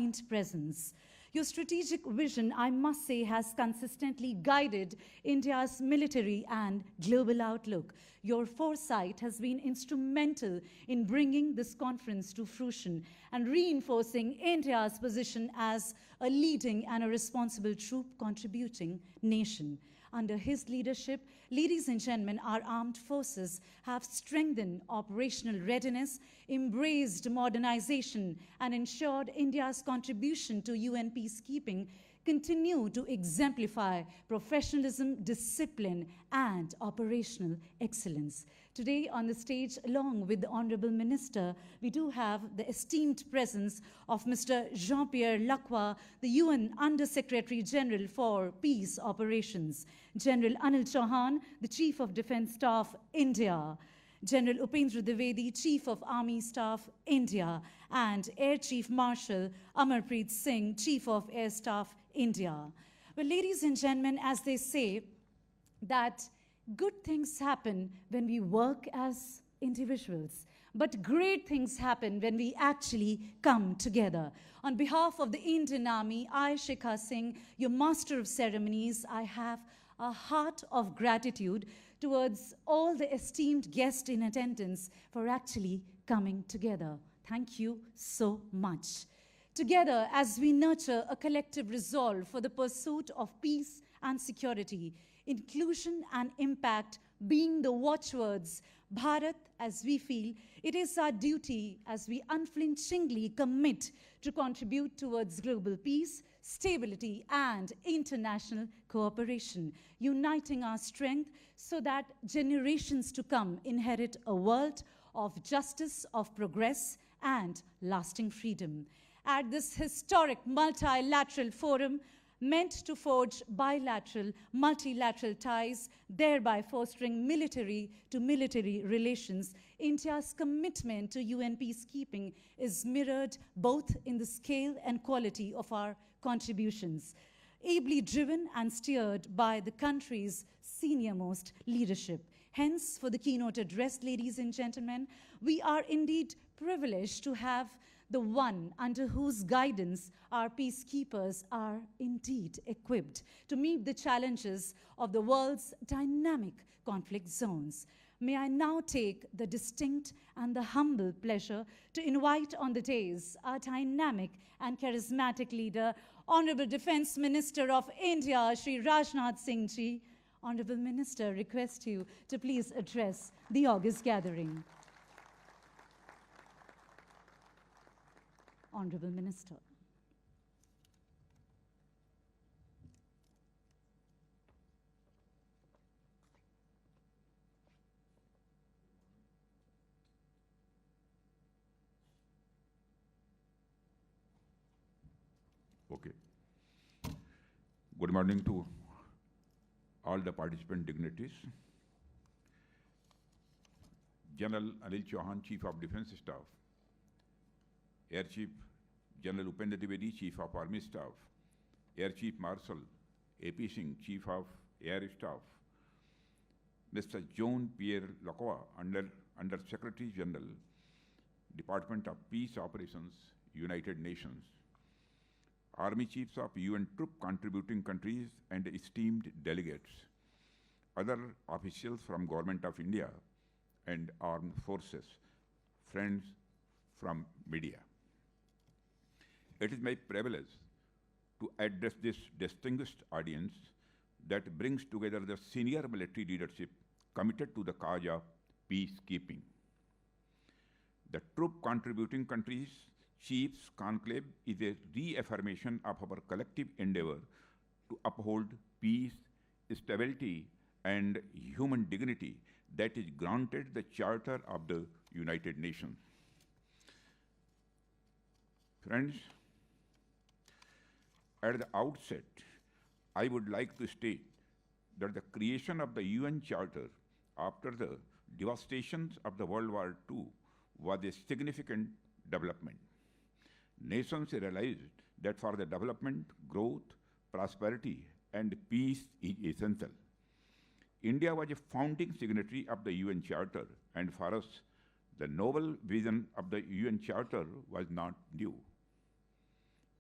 defined presence. Your strategic vision, I must say, has consistently guided India's military and global outlook. Your foresight has been instrumental in bringing this conference to fruition and reinforcing India's position as a leading and a responsible troop-contributing nation. Under his leadership, ladies and gentlemen, our armed forces have strengthened operational readiness, embraced modernization, and ensured India's contribution to UN peacekeeping continue to exemplify professionalism, discipline, and operational excellence. Today on the stage, along with the Honorable Minister, we do have the esteemed presence of Mr. Jean-Pierre Lacroix, the UN Under-Secretary General for Peace Operations, General Anil Chauhan, the Chief of Defence Staff, India, General Upendra Dwivedi, Chief of Army Staff, India, and Air Chief Marshal Amarpreet Singh, Chief of Air Staff, India. Well, ladies and gentlemen, as they say, that good things happen when we work as individuals, but great things happen when we actually come together. On behalf of the Indian Army, I, Shikha Singh, your Master of Ceremonies, I have a heart of gratitude towards all the esteemed guests in attendance for actually coming together. Thank you so much. Together, as we nurture a collective resolve for the pursuit of peace and security, inclusion and impact being the watchwords, Bharat, as we feel, it is our duty as we unflinchingly commit to contribute towards global peace, stability, and international cooperation, uniting our strength so that generations to come inherit a world of justice, of progress, and lasting freedom. At this historic multilateral forum, meant to forge bilateral, multilateral ties, thereby fostering military-to-military relations, India's commitment to UN peacekeeping is mirrored both in the scale and quality of our contributions, ably driven and steered by the country's senior-most leadership. Hence, for the keynote address, ladies and gentlemen, we are indeed privileged to have the one under whose guidance our peacekeepers are indeed equipped to meet the challenges of the world's dynamic conflict zones. May I now take the distinct and the humble pleasure to invite on the dais our dynamic and charismatic leader, Honorable Defence Minister of India, Shri Rajnath Singh Ji. Honorable Minister, request you to please address the august gathering. Honorable Minister. Okay. Good morning to all the participant dignitaries. General Anil Chauhan, Chief of Defence Staff, Air Chief General Upendra Dwivedi, Chief of Army Staff, Air Chief Marshal A.P. Singh, Chief of Air Staff, Mr. Jean-Pierre Lacroix, Under Secretary General, Department of Peace Operations, United Nations, Army Chiefs of UN troop contributing countries and esteemed delegates, other officials from Government of India and Armed Forces, friends from media. It is my privilege to address this distinguished audience that brings together the senior military leadership committed to the cause of peacekeeping. The troop contributing countries Chiefs Conclave is a reaffirmation of our collective endeavor to uphold peace, stability, and human dignity that is granted the Charter of the United Nations. Friends, at the outset, I would like to state that the creation of the UN Charter after the devastations of the World War II was a significant development. Nations realized that for the development, growth, prosperity, and peace is essential. India was a founding signatory of the UN Charter, and for us, the noble vision of the UN Charter was not new.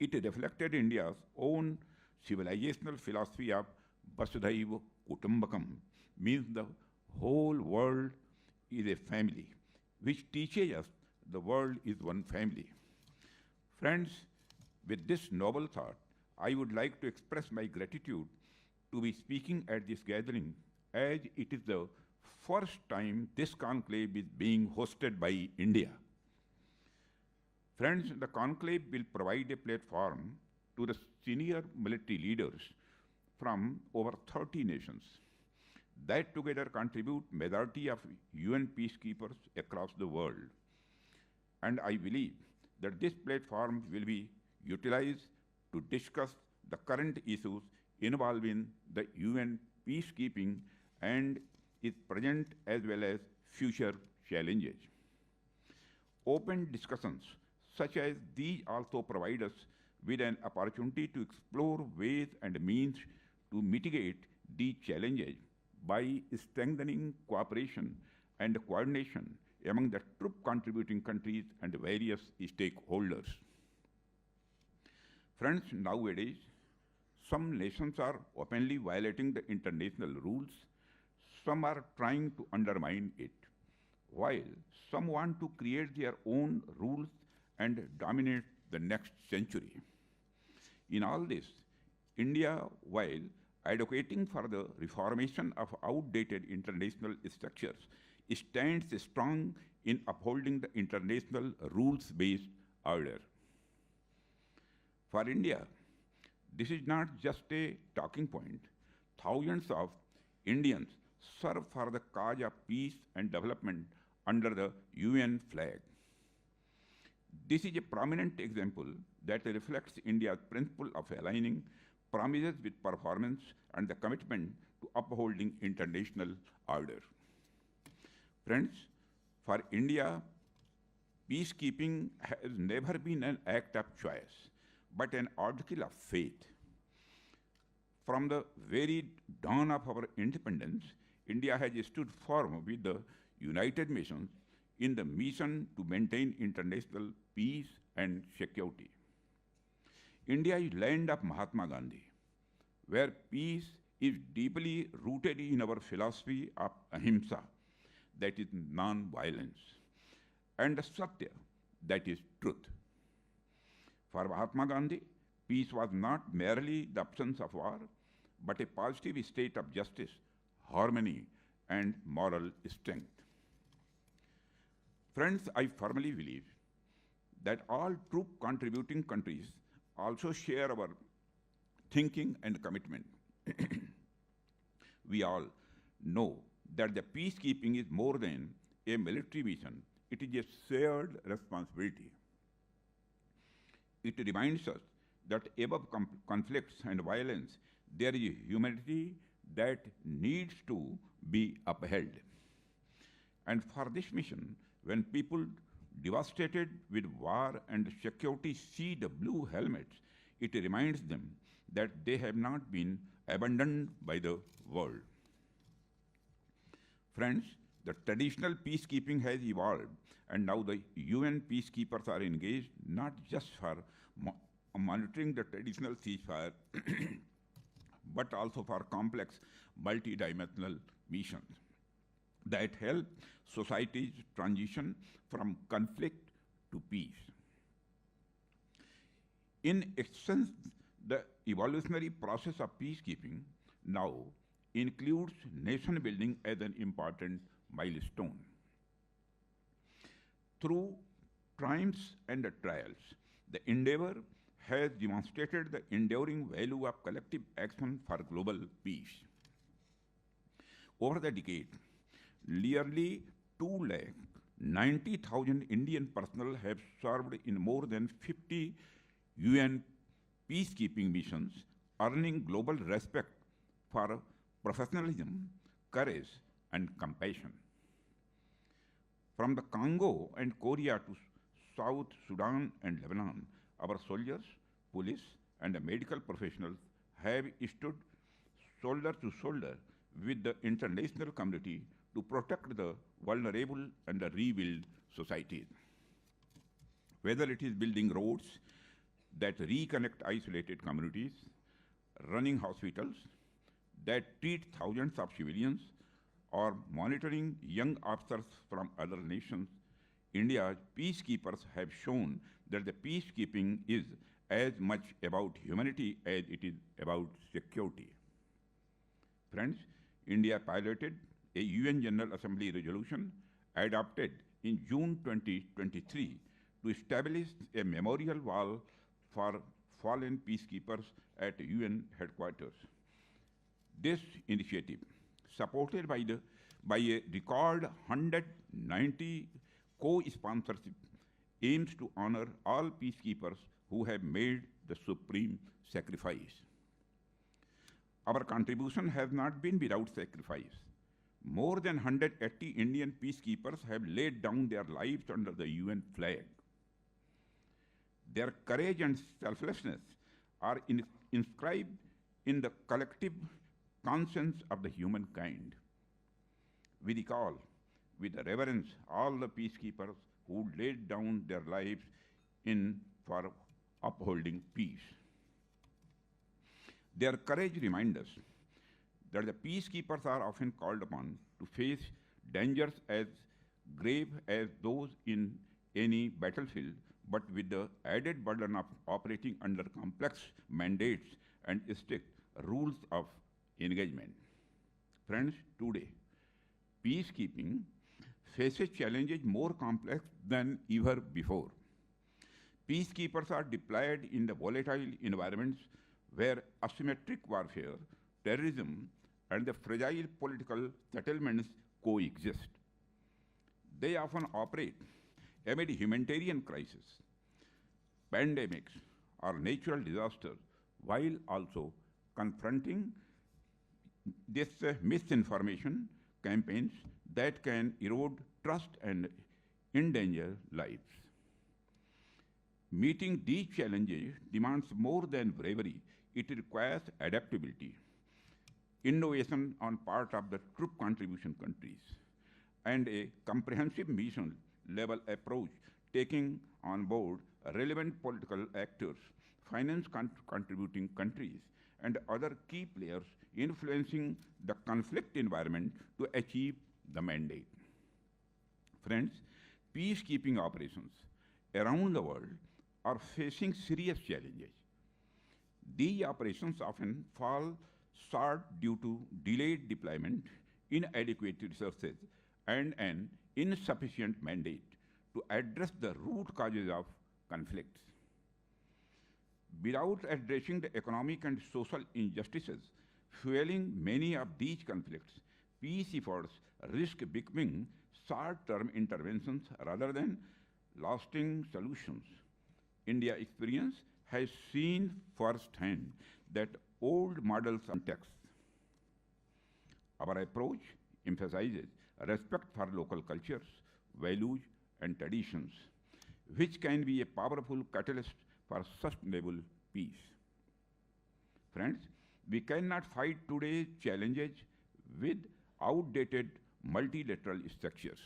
It reflected India's own civilizational philosophy of Vasudhaiva Kutumbakam, means the whole world is a family, which teaches us the world is one family. Friends, with this noble thought, I would like to express my gratitude to be speaking at this gathering, as it is the first time this conclave is being hosted by India. Friends, the conclave will provide a platform to the senior military leaders from over 30 nations that together contribute majority of UN peacekeepers across the world. And I believe that this platform will be utilized to discuss the current issues involving the UN peacekeeping and its present as well as future challenges. Open discussions such as these also provide us with an opportunity to explore ways and means to mitigate these challenges by strengthening cooperation and coordination among the troop contributing countries and various stakeholders. Friends, nowadays, some nations are openly violating the international rules, some are trying to undermine it, while some want to create their own rules and dominate the next century. In all this, India, while advocating for the reformation of outdated international structures, stands strong in upholding the international rules-based order. For India, this is not just a talking point. Thousands of Indians serve for the cause of peace and development under the UN flag. This is a prominent example that reflects India's principle of aligning promises with performance and the commitment to upholding international order. Friends, for India, peacekeeping has never been an act of choice, but an article of faith. From the very dawn of our independence, India has stood firm with the United Nations in the mission to maintain international peace and security. India is land of Mahatma Gandhi, where peace is deeply rooted in our philosophy of ahimsa, that is non-violence, and satya, that is truth. For Mahatma Gandhi, peace was not merely the absence of war, but a positive state of justice, harmony, and moral strength. Friends, I firmly believe that all troop contributing countries also share our thinking and commitment. We all know that the peacekeeping is more than a military mission. It is a shared responsibility. It reminds us that above conflicts and violence, there is a humanity that needs to be upheld. And for this mission, when people devastated with war and security see the blue helmets, it reminds them that they have not been abandoned by the world. Friends, the traditional peacekeeping has evolved, and now the UN peacekeepers are engaged not just for monitoring the traditional ceasefire, but also for complex multidimensional missions that help societies transition from conflict to peace. In essence, the evolutionary process of peacekeeping now includes nation building as an important milestone. Through triumphs and trials, the endeavor has demonstrated the enduring value of collective action for global peace. Over the decade, nearly 290,000 Indian personnel have served in more than 50 UN peacekeeping missions, earning global respect for professionalism, courage, and compassion. From the Congo and Korea to South Sudan and Lebanon, our soldiers, police, and medical professionals have stood shoulder to shoulder with the international community to protect the vulnerable and rebuild societies. Whether it is building roads, that reconnect isolated communities, running hospitals that treat thousands of civilians, or monitoring young officers from other nations, India's peacekeepers have shown that the peacekeeping is as much about humanity as it is about security. Friends, India piloted a UN General Assembly resolution adopted in June 2023 to establish a memorial wall for fallen peacekeepers at UN headquarters. This initiative, supported by a record 190 co-sponsorship, aims to honor all peacekeepers who have made the supreme sacrifice. Our contribution has not been without sacrifice. More than 180 Indian peacekeepers have laid down their lives under the UN flag. Their courage and selflessness are inscribed in the collective conscience of the humankind. We recall with reverence all the peacekeepers who laid down their lives for upholding peace. Their courage reminds us that the peacekeepers are often called upon to face dangers as grave as those in any battlefield, but with the added burden of operating under complex mandates and strict rules of engagement. Friends, today, peacekeeping faces challenges more complex than ever before. Peacekeepers are deployed in the volatile environments where asymmetric warfare, terrorism, and the fragile political settlements coexist. They often operate amid humanitarian crises, pandemics, or natural disasters, while also confronting this misinformation campaigns that can erode trust and endanger lives. Meeting these challenges demands more than bravery. It requires adaptability, innovation on part of the troop contribution countries, and a comprehensive mission-level approach taking on board relevant political actors, finance contributing countries, and other key players influencing the conflict environment to achieve the mandate. Friends, peacekeeping operations around the world are facing serious challenges. These operations often fall short due to delayed deployment, inadequate resources, and an insufficient mandate to address the root causes of conflicts. Without addressing the economic and social injustices fueling many of these conflicts, peace efforts risk becoming short-term interventions rather than lasting solutions. India's experience has seen firsthand that old models are texts. Our approach emphasizes respect for local cultures, values, and traditions, which can be a powerful catalyst for sustainable peace. Friends, we cannot fight today's challenges with outdated multilateral structures.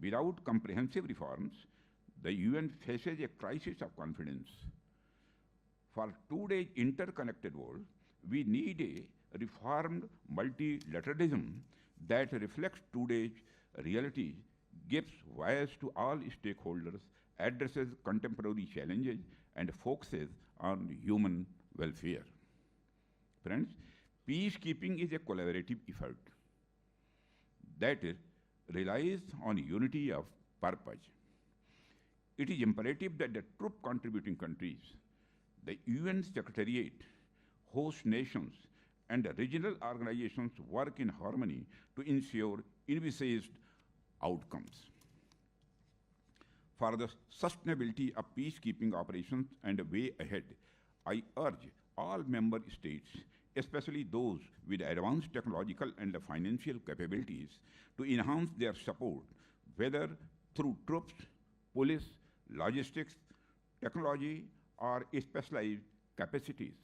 Without comprehensive reforms, the UN faces a crisis of confidence. For today's interconnected world, we need a reformed multilateralism that reflects today's reality, gives voice to all stakeholders, addresses contemporary challenges, and focuses on human welfare. Friends, peacekeeping is a collaborative effort that relies on unity of purpose. It is imperative that the troop contributing countries, the UN Secretariat, host nations, and the regional organizations work in harmony to ensure envisaged outcomes. For the sustainability of peacekeeping operations and the way ahead, I urge all member states, especially those with advanced technological and financial capabilities, to enhance their support, whether through troops, police, logistics, technology, or specialized capacities.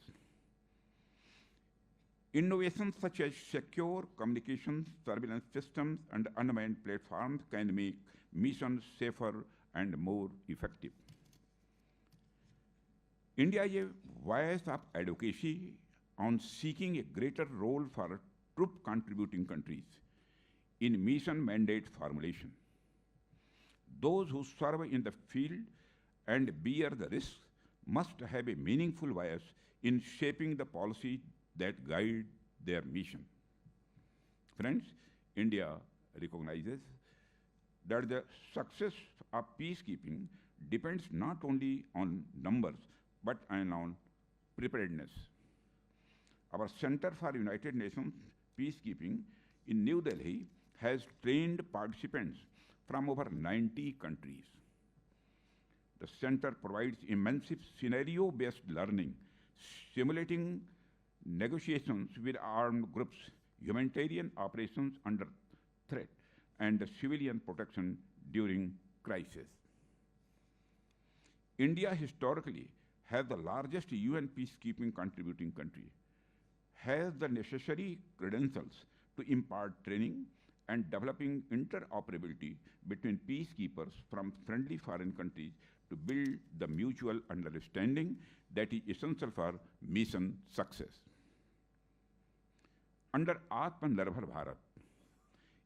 Innovations such as secure communications, surveillance systems, and unmanned platforms can make missions safer and more effective. India is a voice of advocacy on seeking a greater role for troop contributing countries in mission mandate formulation. Those who serve in the field and bear the risks must have a meaningful voice in shaping the policy that guide their mission. Friends, India recognizes that the success of peacekeeping depends not only on numbers but on preparedness. Our Center for United Nations Peacekeeping in New Delhi has trained participants from over 90 countries. The center provides immense scenario-based learning, simulating negotiations with armed groups, humanitarian operations under threat, and civilian protection during crisis. India historically has the largest UN peacekeeping contributing country, has the necessary credentials to impart training and developing interoperability between peacekeepers from friendly foreign countries to build the mutual understanding that is essential for mission success. Under Atmanirbhar Bharat,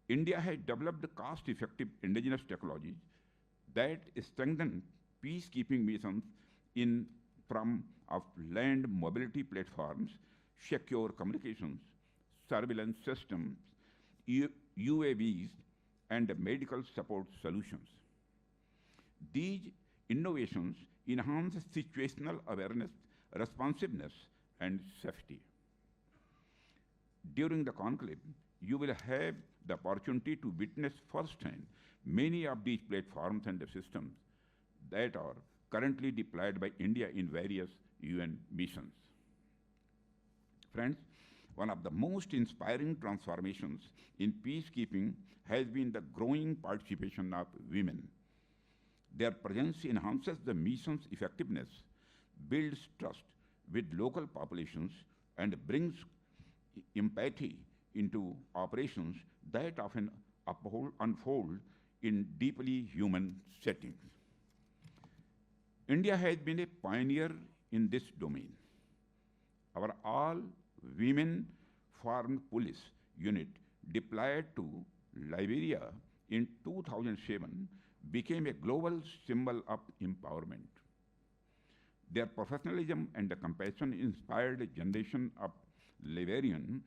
India has developed cost-effective indigenous technologies that strengthen peacekeeping missions in form of land mobility platforms, secure communications, surveillance systems, UAVs, and medical support solutions. These innovations enhance situational awareness, responsiveness, and safety. During the conclave, you will have the opportunity to witness firsthand many of these platforms and systems that are currently deployed by India in various UN missions. Friends, one of the most inspiring transformations in peacekeeping has been the growing participation of women. Their presence enhances the mission's effectiveness, builds trust with local populations, and brings empathy into operations that often unfold in deeply human settings. India has been a pioneer in this domain. Our all-women foreign police unit deployed to Liberia in 2007 became a global symbol of empowerment. Their professionalism and compassion inspired a generation of Liberian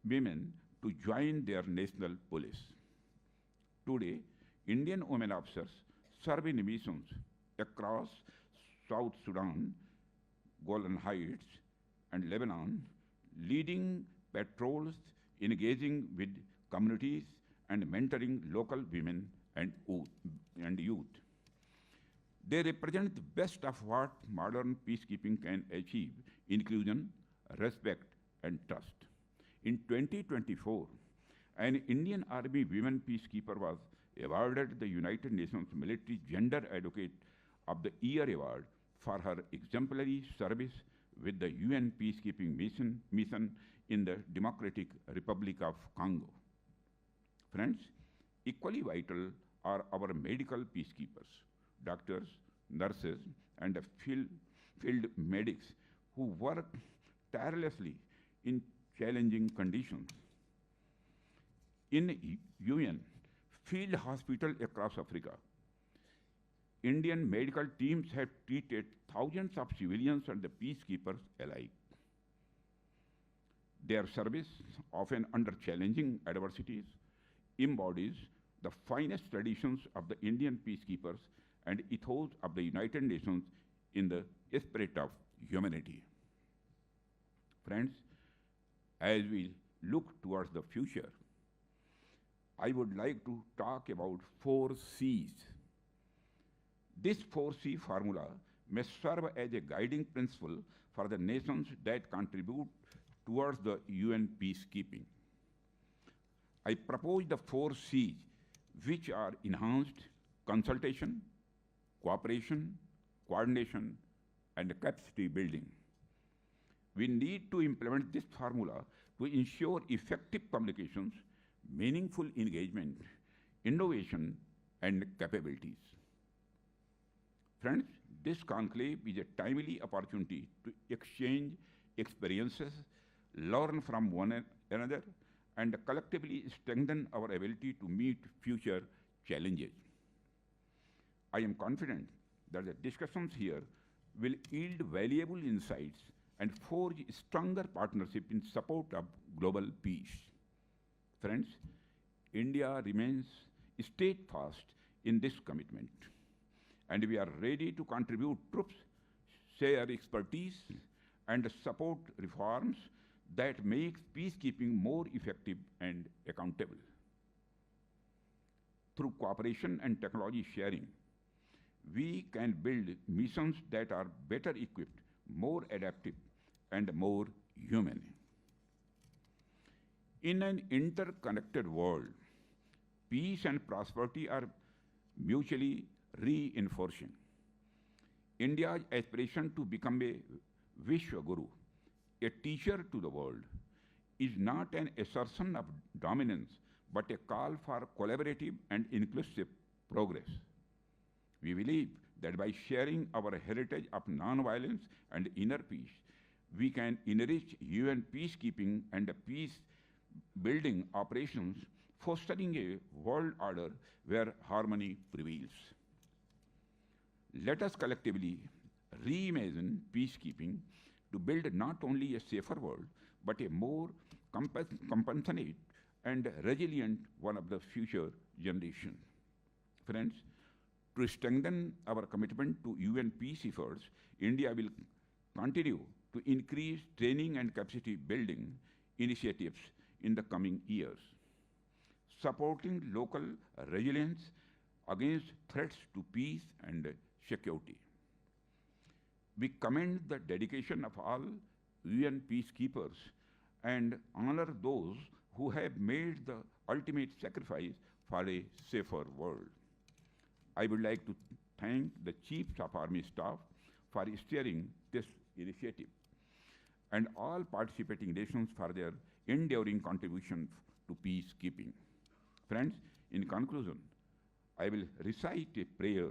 women to join their national police. Today, Indian women officers serve in missions across South Sudan, Golan Heights, and Lebanon, leading patrols, engaging with communities, and mentoring local women and youth. They represent the best of what modern peacekeeping can achieve: inclusion, respect, and trust. In 2024, an Indian Army women peacekeeper was awarded the United Nations Military Gender Advocate of the Year Award for her exemplary service with the UN peacekeeping mission in the Democratic Republic of Congo. Friends, equally vital are our medical peacekeepers, doctors, nurses, and field medics who work tirelessly in challenging conditions. In UN field hospitals across Africa, Indian medical teams have treated thousands of civilians and the peacekeepers alike. Their service, often under challenging adversities, embodies the finest traditions of the Indian peacekeepers and ethos of the United Nations in the spirit of humanity. Friends, as we look towards the future, I would like to talk about 4 C's. This 4C formula may serve as a guiding principle for the nations that contribute towards the UN peacekeeping. I propose the 4 C's, which are enhanced consultation, cooperation, coordination, and capacity building. We need to implement this formula to ensure effective communications, meaningful engagement, innovation, and capabilities. Friends, This conclave is a timely opportunity to exchange experiences, learn from one another, and collectively strengthen our ability to meet future challenges. I am confident that the discussions here will yield valuable insights and forge stronger partnership in support of global peace. Friends, India remains steadfast in this commitment, and we are ready to contribute troops, share expertise, and support reforms that make peacekeeping more effective and accountable. Through cooperation and technology sharing, we can build missions that are better equipped, more adaptive, and more human. In an interconnected world, peace and prosperity are mutually reinforcing. India's aspiration to become a Vishwaguru, a teacher to the world, is not an assertion of dominance, but a call for collaborative and inclusive progress. We believe that by sharing our heritage of nonviolence and inner peace, we can enrich UN peacekeeping and peace-building operations, fostering a world order where harmony prevails. Let us collectively reimagine peacekeeping to build not only a safer world, but a more compassionate and resilient one of the future generation. Friends, to strengthen our commitment to UN peace efforts, India will continue to increase training and capacity building initiatives in the coming years, supporting local resilience against threats to peace and security. We commend the dedication of all UN peacekeepers and honor those who have made the ultimate sacrifice for a safer world. I would like to thank the Chiefs of Army Staff for steering this initiative and all participating nations for their enduring contribution to peacekeeping. Friends, in conclusion, I will recite a prayer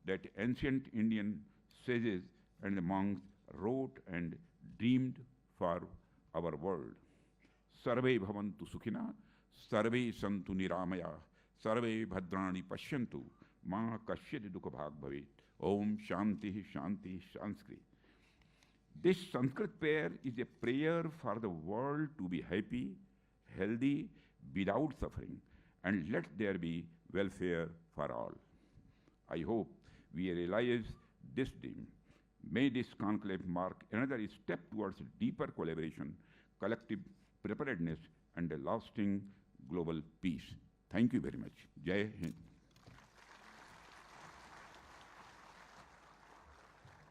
that ancient Indian sages and monks wrote and dreamed for our world. Sarve bhavantu sukhina, sarve santu niramaya, sarve bhadrani pashyantu, ma kasyati dukha bhag bhavet. Om Shanti Shanti Sanskrit. This Sanskrit prayer is a prayer for the world to be happy, healthy, without suffering, and let there be welfare for all. I hope we realize this dream. May this conclave mark another step towards deeper collaboration, collective preparedness, and a lasting global peace. Thank you very much. Jai Hind.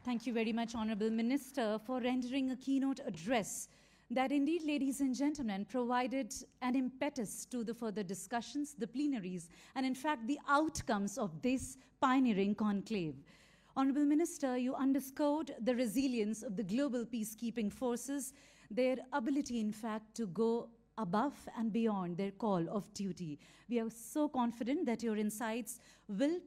Thank you very much, Honorable Minister, for rendering a keynote address that indeed, ladies and gentlemen, provided an impetus to the further discussions, the plenaries, and in fact, the outcomes of this pioneering conclave. Honorable Minister, you underscored the resilience of the global peacekeeping forces, their ability, in fact, to go above and beyond their call of duty. We are so confident that your insights will